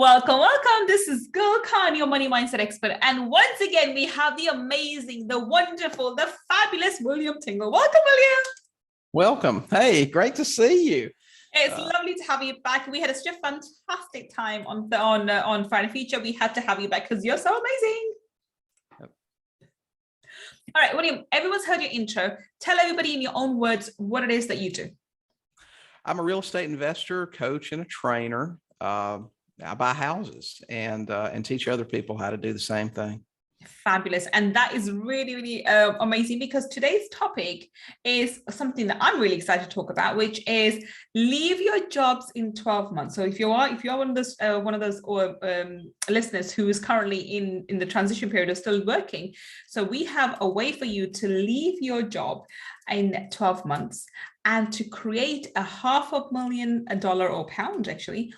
Welcome, welcome. This is Gull, your money mindset expert. And once again, we have the amazing, the wonderful, the fabulous William Tingle. Welcome, William. Welcome. Hey, great to see you. It's lovely to have you back. We had such a fantastic time on Friday Feature. We had to have you back because you're so amazing. Yep. All right, William, everyone's heard your intro. Tell everybody in your own words what it is that you do. I'm a real estate investor, coach, and a trainer. I buy houses and teach other people how to do the same thing. Fabulous. And that is really, really amazing, because today's topic is something that I'm really excited to talk about, which is leave your jobs in 12 months. So if you're one of those listeners who is currently in the transition period or still working, so we have a way for you to leave your job in 12 months and to create $500,000 or pound actually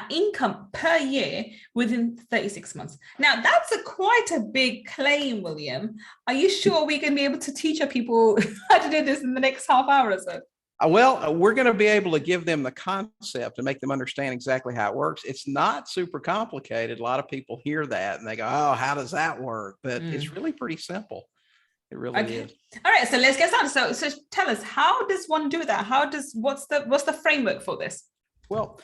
income per year within 36 months. Now, that's quite a big claim, William. Are you sure we can be able to teach our people how to do this in the next half hour or so? Well, we're going to be able to give them the concept and make them understand exactly how it works. It's not super complicated. A lot of people hear that and they go, oh, how does that work? But it's really pretty simple. It really is. All right, so let's get started. So tell us, how does one do that? What's the framework for this? Well,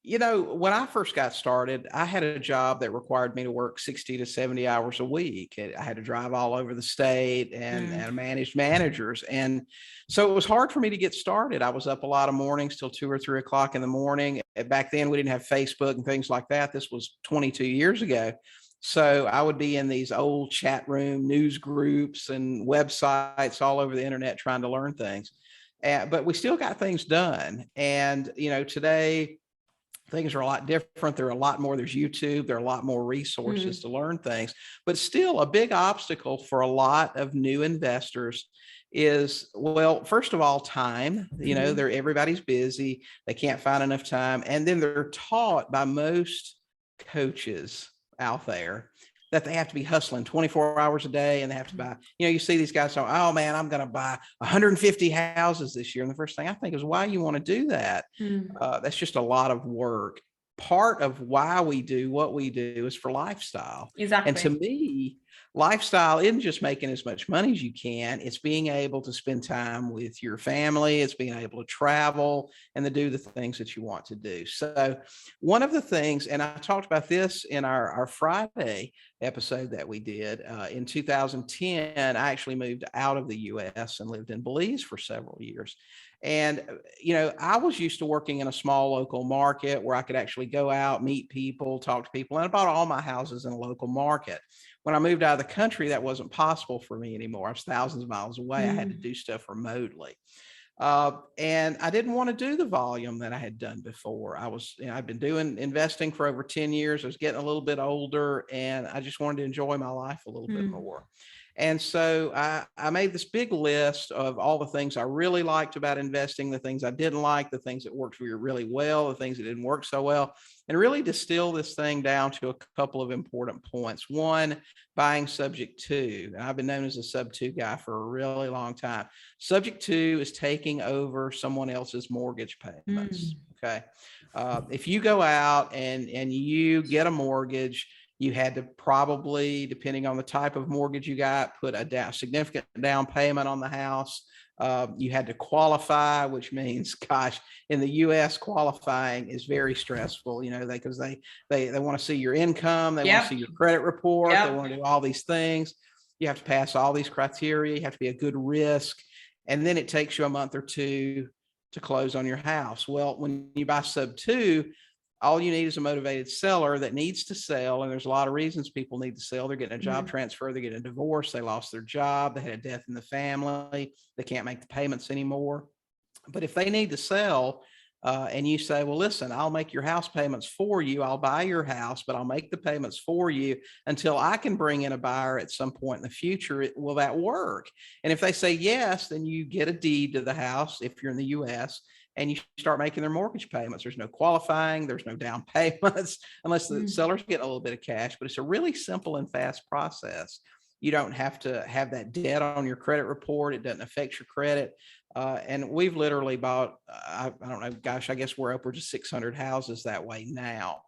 you know, when I first got started, I had a job that required me to work 60 to 70 hours a week. I had to drive all over the state and managed managers. And so it was hard for me to get started. I was up a lot of mornings till 2 or 3 o'clock in the morning. Back then, we didn't have Facebook and things like that. This was 22 years ago. So I would be in these old chat room news groups and websites all over the internet trying to learn things. But we still got things done. And, you know, today, things are a lot different. There are a lot more. There's YouTube. There are a lot more resources to learn things. But still, a big obstacle for a lot of new investors is, well, first of all, time. You know, everybody's busy. They can't find enough time. And then they're taught by most coaches out there that they have to be hustling 24 hours a day, and they have to buy, you know, you see these guys say, oh man, I'm going to buy 150 houses this year. And the first thing I think is, why you want to do that? That's just a lot of work. Part of why we do what we do is for lifestyle. Exactly. And to me, lifestyle isn't just making as much money as you can. It's being able to spend time with your family. It's being able to travel and to do the things that you want to do. So one of the things, and I talked about this in our Friday episode that we did in 2010, I actually moved out of the US and lived in Belize for several years. And, you know, I was used to working in a small local market where I could actually go out, meet people, talk to people, and I bought all my houses in a local market. When I moved out of the country, that wasn't possible for me anymore. I was thousands of miles away. I had to do stuff remotely. And I didn't want to do the volume that I had done before. I've been doing investing for over 10 years. I was getting a little bit older and I just wanted to enjoy my life a little bit more. And so I made this big list of all the things I really liked about investing, the things I didn't like, the things that worked really well, the things that didn't work so well, and really distill this thing down to a couple of important points. One, buying subject to. I've been known as a sub two guy for a really long time. Subject to is taking over someone else's mortgage payments. Okay. If you go out and you get a mortgage, you had to probably, depending on the type of mortgage you got, put a significant down payment on the house. You had to qualify, which means, gosh, in the US, qualifying is very stressful, you know, because they want to see your income. They want to see your credit report. They want to do all these things. You have to pass all these criteria. You have to be a good risk. And then it takes you a month or two to close on your house. Well, when you buy sub two, all you need is a motivated seller that needs to sell. And there's a lot of reasons people need to sell. They're getting a job transfer. They're getting a divorce. They lost their job. They had a death in the family. They can't make the payments anymore. But if they need to sell and you say, well, listen, I'll make your house payments for you. I'll buy your house, but I'll make the payments for you until I can bring in a buyer at some point in the future. Will that work? And if they say yes, then you get a deed to the house if you're in the US, and you start making their mortgage payments. There's no qualifying. There's no down payments unless the seller's getting a little bit of cash, but it's a really simple and fast process. You don't have to have that debt on your credit report. It doesn't affect your credit. And we've literally bought, I don't know, gosh, I guess we're upwards of 600 houses that way now.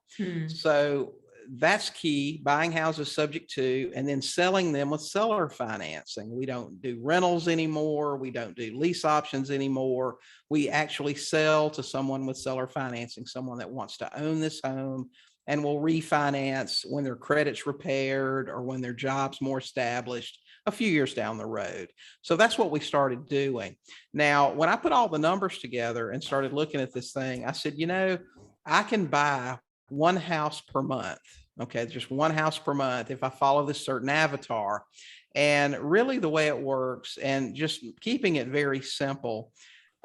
So that's key, buying houses subject to, and then selling them with seller financing. We don't do rentals anymore. We don't do lease options anymore. We actually sell to someone with seller financing, someone that wants to own this home and will refinance when their credit's repaired or when their job's more established a few years down the road. So that's what we started doing. Now, when I put all the numbers together and started looking at this thing, I said, I can buy one house per month. Okay, just one house per month if I follow this certain avatar. And really the way it works, and just keeping it very simple,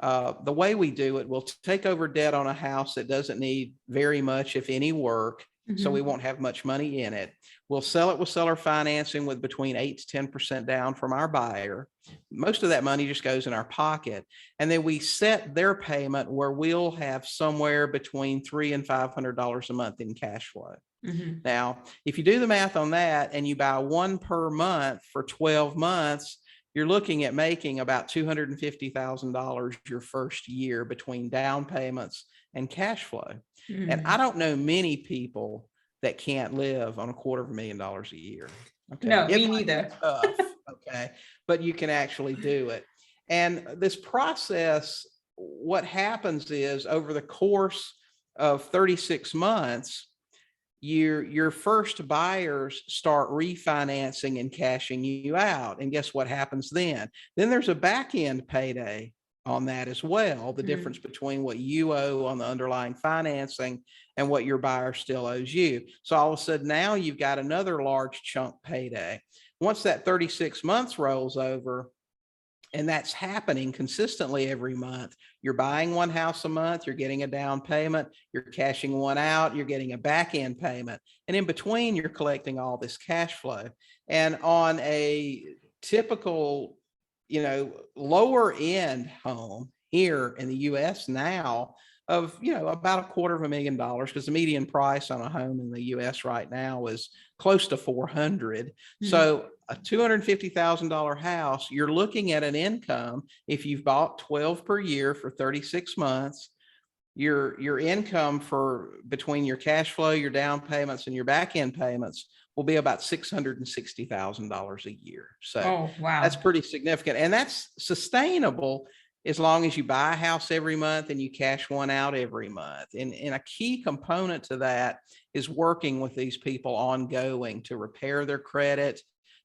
the way we do it, we'll take over debt on a house that doesn't need very much, if any, work. So we won't have much money in it. We'll sell it with seller financing with between 8 to 10% down from our buyer. Most of that money just goes in our pocket. And then we set their payment where we'll have somewhere between $300 and $500 a month in cash flow. Now, if you do the math on that and you buy one per month for 12 months, you're looking at making about $250,000 your first year between down payments and cash flow. And I don't know many people that can't live on $250,000 a year. Okay. No, me neither. Tough, okay. But you can actually do it. And this process, what happens is over the course of 36 months, your first buyers start refinancing and cashing you out. And guess what happens then? Then there's a back end payday on that as well. The difference between what you owe on the underlying financing and what your buyer still owes you. So all of a sudden now you've got another large chunk payday. Once that 36 months rolls over, and that's happening consistently every month. You're buying one house a month, you're getting a down payment, you're cashing one out, you're getting a back end payment. And in between, you're collecting all this cash flow. And on a typical, lower end home here in the US now of, about $250,000, because the median price on a home in the US right now is close to 400. So a $250,000 house, you're looking at an income, if you've bought 12 per year for 36 months, your income for between your cash flow, your down payments, and your back end payments will be about $660,000 a year. So wow, that's pretty significant. And that's sustainable as long as you buy a house every month and you cash one out every month. And a key component to that is working with these people ongoing to repair their credit,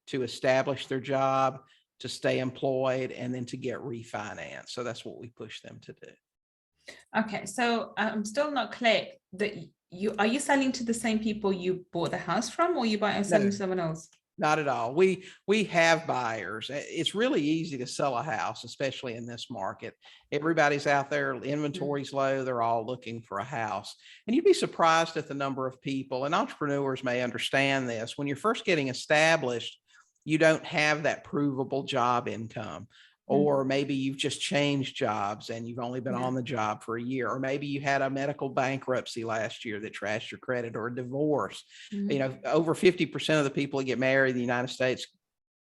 to establish their job, to stay employed, and then to get refinanced. So that's what we push them to do. Okay, so I'm still not clear that are you selling to the same people you bought the house from, or you selling to someone else? Not at all. We have buyers. It's really easy to sell a house, especially in this market. Everybody's out there, inventory's low, they're all looking for a house. And you'd be surprised at the number of people, and entrepreneurs may understand this, when you're first getting established, you don't have that provable job income. Or maybe you've just changed jobs and you've only been on the job for a year. Or maybe you had a medical bankruptcy last year that trashed your credit, or a divorce. Over 50% of the people that get married in the United States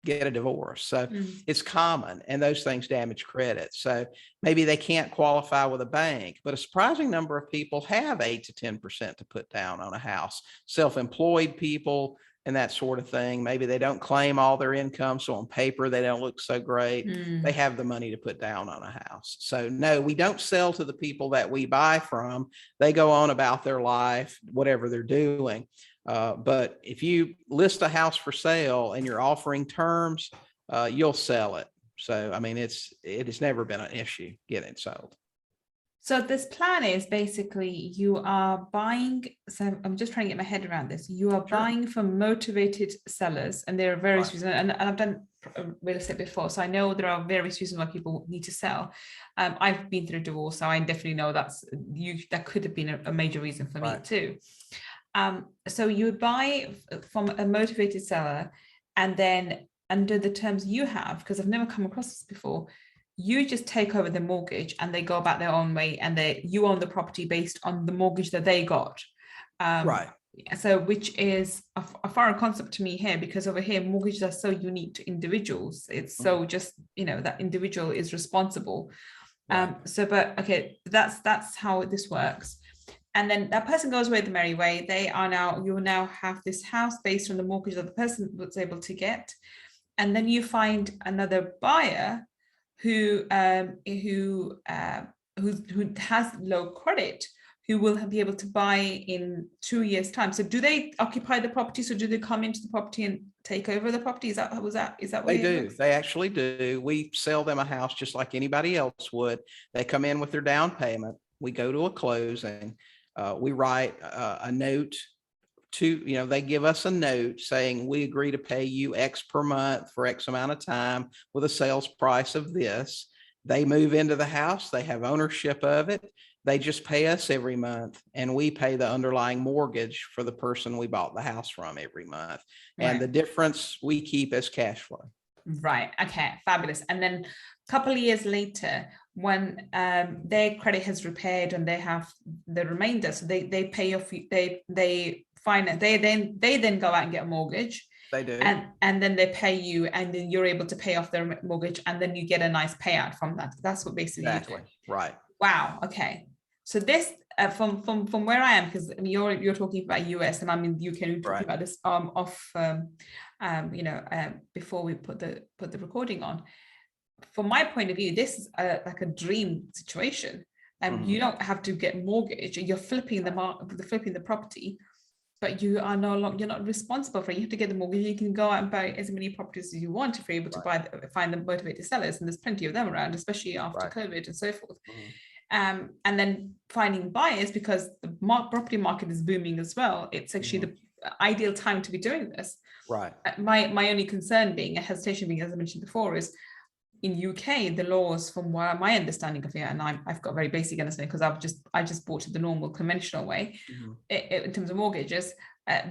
get a divorce. So it's common, and those things damage credit. So maybe they can't qualify with a bank, but a surprising number of people have 8 to 10% to put down on a house. Self-employed people and that sort of thing. Maybe they don't claim all their income, so on paper they don't look so great. They have the money to put down on a house. So no, we don't sell to the people that we buy from. They go on about their life, whatever they're doing. But if you list a house for sale and you're offering terms, you'll sell it. So, I mean, it has never been an issue getting it sold. So this plan is basically you are buying, so I'm just trying to get my head around this. You are buying from motivated sellers, and there are various reasons, and I've done real estate before, so I know there are various reasons why people need to sell. I've been through divorce, so I definitely know that could have been a major reason for me too. So you would buy from a motivated seller, and then under the terms you have, because I've never come across this before, you just take over the mortgage and they go about their own way, and you own the property based on the mortgage that they got. So which is a foreign concept to me here, because over here mortgages are so unique to individuals. It's so just, that individual is responsible. Right. But okay, that's how this works. And then that person goes away the merry way. You will now have this house based on the mortgage that the person was able to get. And then you find another buyer who has low credit, who will be able to buy in 2 years' time. So do they occupy the property? So do they come into the property and take over the property? Is that what They it do. works? They actually do. We sell them a house just like anybody else would. They come in with their down payment. We go to a closing. We write a note they give us a note saying we agree to pay you X per month for X amount of time with a sales price of this. They move into the house. They have ownership of it. They just pay us every month, and we pay the underlying mortgage for the person we bought the house from every month. And Right. the difference we keep as cash flow. Right. Okay. Fabulous. And then a couple of years later, when their credit has repaired and they have the remainder, so they pay off. They finance. They then go out and get a mortgage. They do. And then they pay you, and then you're able to pay off their mortgage, and then you get a nice payout from that. That's what basically Exactly. you do. Right. Wow. Okay. So this from where I am, because you're talking about US and I'm in the UK, we're talking about this before we put the recording on. From my point of view, this is like a dream situation. You don't have to get mortgage. You're flipping the property, but you're not responsible for it. You have to get the mortgage. You can go out and buy as many properties as you want if you're able to find the motivated sellers, and there's plenty of them around, especially after COVID and so forth. And then finding buyers, because the property market is booming as well. It's actually the ideal time to be doing this. Right. My only concern being, a hesitation being, as I mentioned before, is in UK, the laws, from what my understanding of it, and I've got very basic understanding because I just bought it the normal conventional way. In terms of mortgages,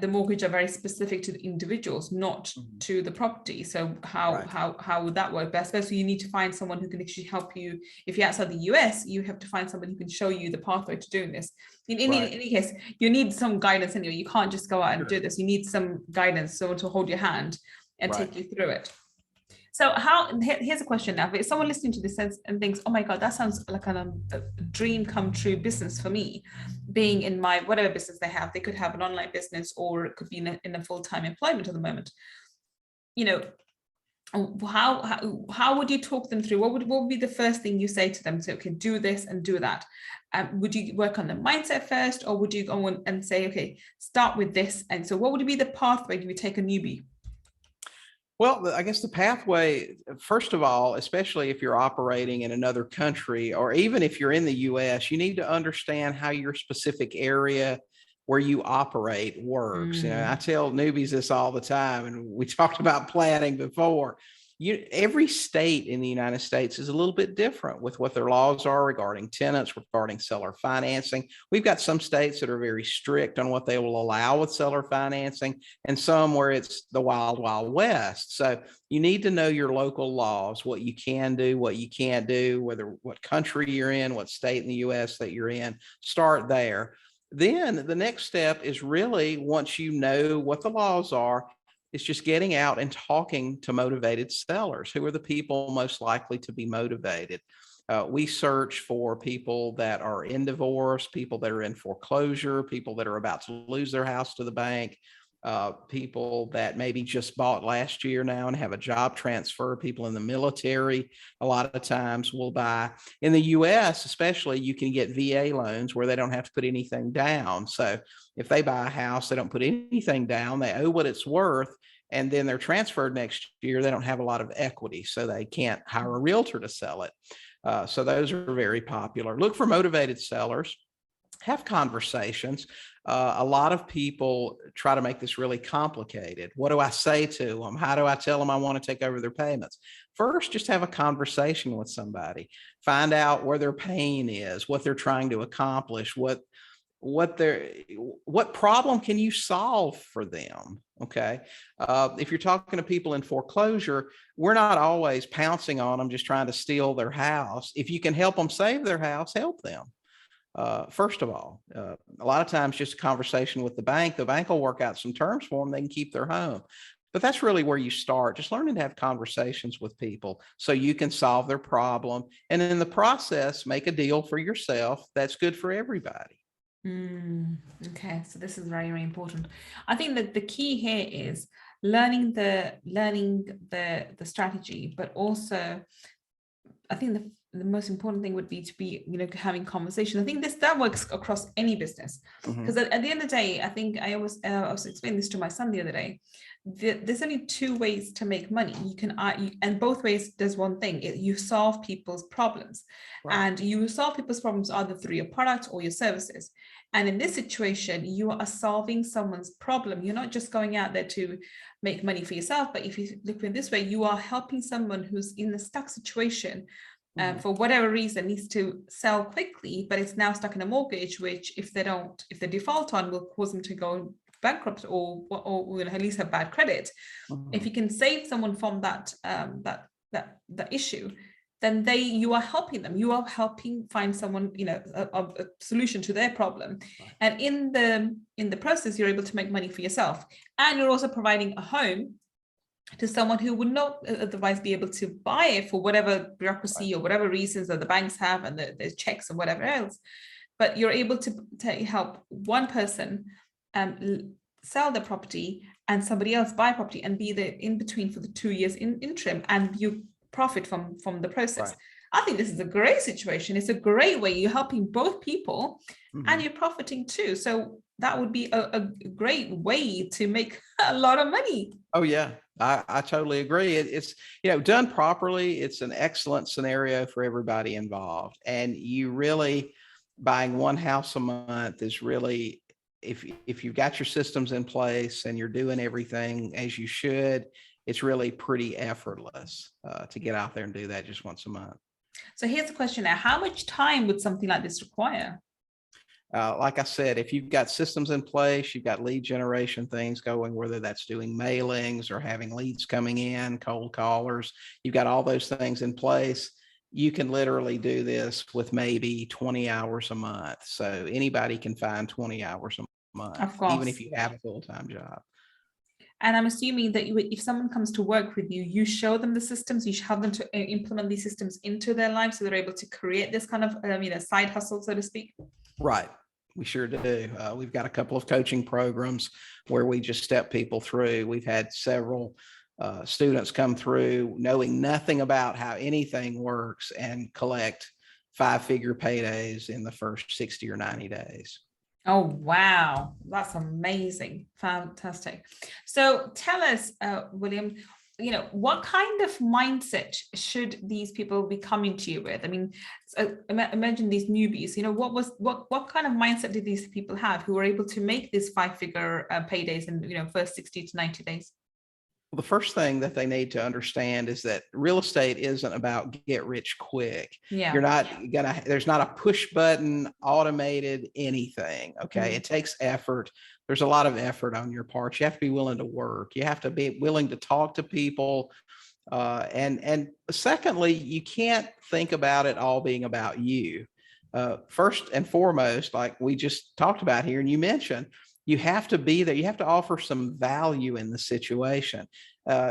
the mortgage are very specific to the individuals, not to the property. So how would that work? But I suppose you need to find someone who can actually help you. If you're outside the US, you have to find someone who can show you the pathway to doing this. In any case, you need some guidance anyway. You can't just go out and do this. You need some guidance, someone to hold your hand and take you through it. So here's a question now. If someone listening to this and thinks, oh my God, that sounds like a dream come true business for me, being in my whatever business they could have an online business, or it could be in a full-time employment at the moment. How would you talk them through? What would be the first thing you say to them? So, okay, do this and do that. Would you work on the mindset first, or would you go on and say, okay, start with this? And so what would be the pathway you would take a newbie? Well, I guess the pathway, first of all, especially if you're operating in another country, or even if you're in the US, you need to understand how your specific area where you operate works. I tell newbies this all the time, and we talked about planning before. Every state in the United States is a little bit different with what their laws are regarding tenants, regarding seller financing. We've got some states that are very strict on what they will allow with seller financing, and some where it's the wild, wild west. So you need to know your local laws, what you can do, what you can't do, what country you're in, what state in the US that you're in. Start there. Then the next step is really, once you know what the laws are, it's just getting out and talking to motivated sellers. Who are the people most likely to be motivated? We search for people that are in divorce, people that are in foreclosure, people that are about to lose their house to the bank, people that maybe just bought last year now and have a job transfer, people in the military. A lot of times will buy. In the US, especially, you can get VA loans where they don't have to put anything down. So if they buy a house, they don't put anything down, they owe what it's worth, and then they're transferred next year, they don't have a lot of equity, so they can't hire a realtor to sell it. So those are very popular. Look for motivated sellers. Have conversations. A lot of people try to make this really complicated. What do I say to them? How do I tell them I want to take over their payments? First, just have a conversation with somebody. Find out where their pain is, what they're trying to accomplish, what problem can you solve for them? Okay. If you're talking to people in foreclosure, we're not always pouncing on them, just trying to steal their house. If you can help them save their house, help them. First of all, a lot of times just a conversation with the bank will work out some terms for them. They can keep their home. But that's really where you start, just learning to have conversations with people so you can solve their problem. And in the process, make a deal for yourself that's good for everybody. Okay, so this is very, very important. I think that the key here is learning the strategy, but also I think the most important thing would be to be, having conversation. I think that works across any business, because at the end of the day, I think I was explaining this to my son the other day. There's only two ways to make money. You can, and both ways does one thing. You solve people's problems, right. And you solve people's problems either through your product or your services. And in this situation, you are solving someone's problem. You're not just going out there to make money for yourself, but if you look at it this way, you are helping someone who's in a stuck situation, for whatever reason, needs to sell quickly, but it's now stuck in a mortgage, which if they default on, will cause them to go bankrupt or at least have bad credit. If you can save someone from that issue, then you are helping them. You are helping find someone, a solution to their problem. Right. And in the process, you're able to make money for yourself, and you're also providing a home to someone who would not otherwise be able to buy it for whatever bureaucracy, right, or whatever reasons that the banks have and the checks and whatever else. But you're able to help one person sell the property and somebody else buy property and be the in between for the 2 years interim, and you profit from the process. Right. I think this is a great situation. It's a great way. You're helping both people, and you're profiting too. So that would be a great way to make a lot of money. Oh yeah, I totally agree. It's done properly, it's an excellent scenario for everybody involved. And you really, buying one house a month is really, if you've got your systems in place and you're doing everything as you should, it's really pretty effortless to get out there and do that just once a month. So here's the question now: how much time would something like this require? Like I said, if you've got systems in place, you've got lead generation things going, whether that's doing mailings or having leads coming in, cold callers, you've got all those things in place, you can literally do this with maybe 20 hours a month. So anybody can find 20 hours a month, even if you have a full-time job. And I'm assuming that if someone comes to work with you, you show them the systems, you help them to implement these systems into their life so they're able to create this kind of side hustle, so to speak. Right. We sure do. We've got a couple of coaching programs where we just step people through. We've had several students come through knowing nothing about how anything works and collect 5-figure paydays in the first 60 or 90 days. Oh, wow. That's amazing. Fantastic. So tell us, William, what kind of mindset should these people be coming to you with? I mean, imagine these newbies, what kind of mindset did these people have who were able to make these 5-figure paydays in, first 60 to 90 days? Well, the first thing that they need to understand is that real estate isn't about get rich quick. Yeah. You're not there's not a push button automated anything. Okay. It takes effort. There's a lot of effort on your part. You have to be willing to work. You have to be willing to talk to people. And secondly, you can't think about it all being about you. First and foremost, like we just talked about here, and you mentioned, you have to be there. You have to offer some value in the situation.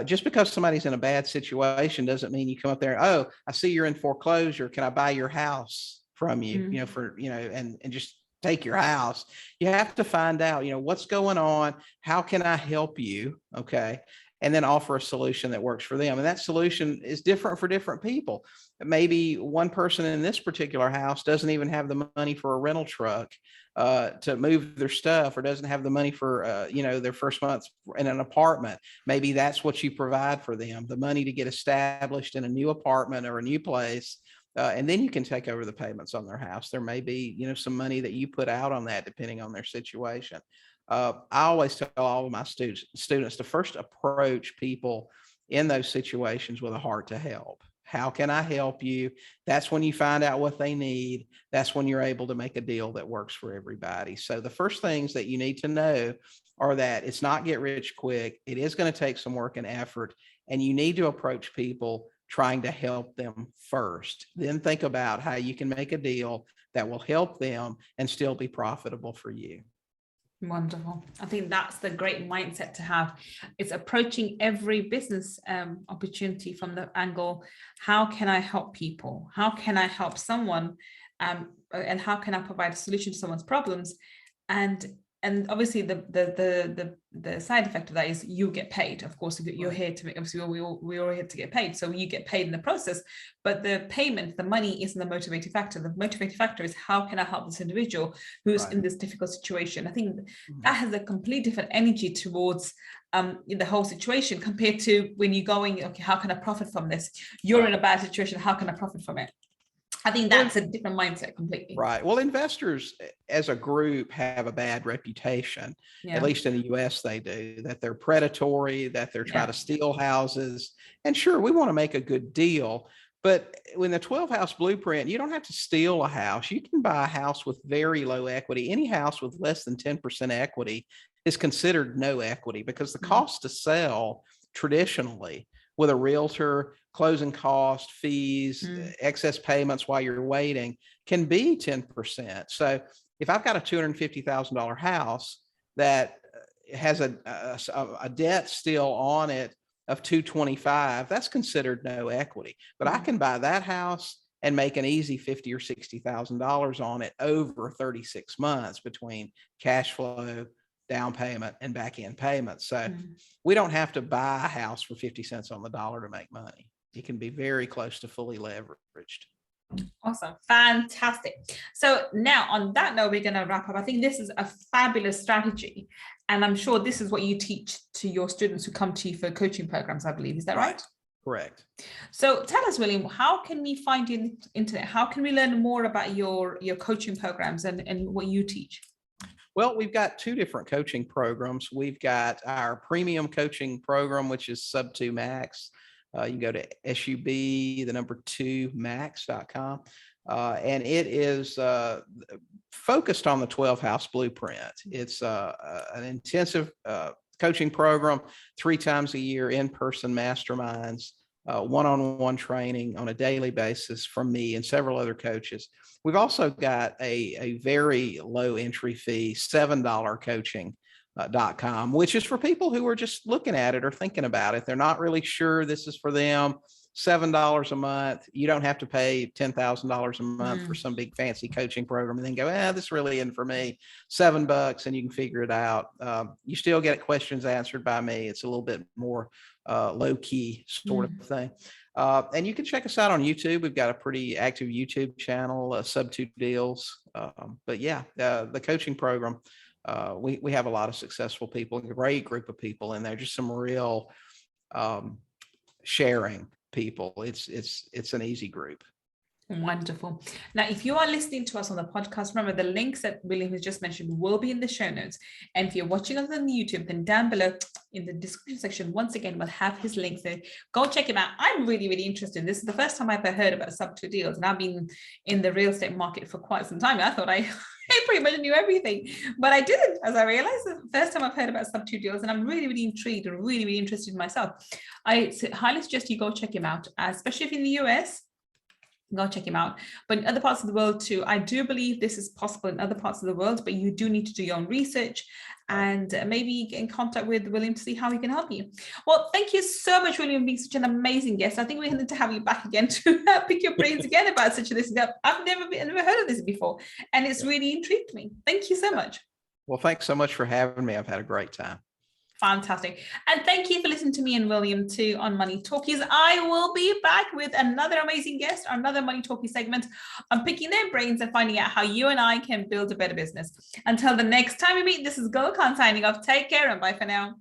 Just because somebody's in a bad situation doesn't mean you come up there, oh, I see you're in foreclosure. Can I buy your house from you? And just take your house. You have to find out, what's going on. How can I help you? Okay. And then offer a solution that works for them. And that solution is different for different people. Maybe one person in this particular house doesn't even have the money for a rental truck to move their stuff, or doesn't have the money for, their first month in an apartment. Maybe that's what you provide for them, the money to get established in a new apartment or a new place. And then you can take over the payments on their house. There may be, some money that you put out on that, depending on their situation. I always tell all of my students to first approach people in those situations with a heart to help. How can I help you? That's when you find out what they need. That's when you're able to make a deal that works for everybody. So the first things that you need to know are that it's not get rich quick. It is going to take some work and effort, and you need to approach people trying to help them first. Then think about how you can make a deal that will help them and still be profitable for you. Wonderful. I think that's the great mindset to have. It's approaching every business opportunity from the angle, how can I help people? How can I help someone? And how can I provide a solution to someone's problems? And obviously the side effect of that is you get paid. Of course, you're here to make, obviously we're all here to get paid. So you get paid in the process, but the payment, the money isn't the motivating factor. The motivating factor is how can I help this individual who's in this difficult situation? I think that has a complete different energy towards in the whole situation compared to when you're going, okay, how can I profit from this? You're in a bad situation. How can I profit from it? I think that's a different mindset completely. Right. Well, investors as a group have a bad reputation, at least in the US they do, that they're predatory, that they're trying to steal houses. And sure, we want to make a good deal. But when the 12 house blueprint, you don't have to steal a house. You can buy a house with very low equity. Any house with less than 10% equity is considered no equity because the cost to sell traditionally with a realtor, closing cost, fees, excess payments while you're waiting can be 10%. So if I've got a $250,000 house that has a debt still on it of $225,000, that's considered no equity. But I can buy that house and make an easy $50,000 or $60,000 on it over 36 months between cash flow, down payment, and back end payments. So we don't have to buy a house for 50 cents on the dollar to make money. It can be very close to fully leveraged. Awesome. Fantastic. So now on that note, we're going to wrap up. I think this is a fabulous strategy. And I'm sure this is what you teach to your students who come to you for coaching programs, I believe. Is that right? Correct. So tell us, William, how can we find you on the internet? How can we learn more about your coaching programs and what you teach? Well, we've got two different coaching programs. We've got our premium coaching program, which is sub 2 max. You can go to SUB2max.com. And it is focused on the 12 house blueprint. It's an intensive coaching program, 3 times a year, in-person masterminds, one-on-one training on a daily basis from me and several other coaches. We've also got a very low entry fee, $7 coaching.com, which is for people who are just looking at it or thinking about it. They're not really sure this is for them. $7 a month. You don't have to pay $10,000 a month for some big fancy coaching program and then go, this really isn't for me. $7 and you can figure it out. You still get questions answered by me. It's a little bit more low key sort of thing. And you can check us out on YouTube. We've got a pretty active YouTube channel, Sub 2 Deals. But yeah, the coaching program, we have a lot of successful people, a great group of people in there, just some real sharing people. It's an easy group. Wonderful. Now, if you are listening to us on the podcast, remember the links that William has just mentioned will be in the show notes. And if you're watching us on YouTube, then down below in the description section, once again, we'll have his links there. Go check him out. I'm really, really interested. This is the first time I've ever heard about sub 2 deals. And I've been in the real estate market for quite some time. I thought I pretty much knew everything, but I didn't, as I realized the first time I've heard about sub 2 deals, and I'm really, really intrigued and really, really interested in myself. I highly suggest you go check him out, especially if in the US. Go check him out. But in other parts of the world too, I do believe this is possible in other parts of the world, but you do need to do your own research and maybe get in contact with William to see how he can help you. Well, thank you so much, William, for being such an amazing guest. I think we need to have you back again to pick your brains again about such a this. I've never heard of this before, and it's really intrigued me. Thank you so much. Well, thanks so much for having me. I've had a great time. Fantastic. And thank you for listening to me and William too on Money Talkies. I will be back with another amazing guest, another Money Talkies segment on picking their brains and finding out how you and I can build a better business. Until the next time we meet, this is Gull signing off. Take care and bye for now.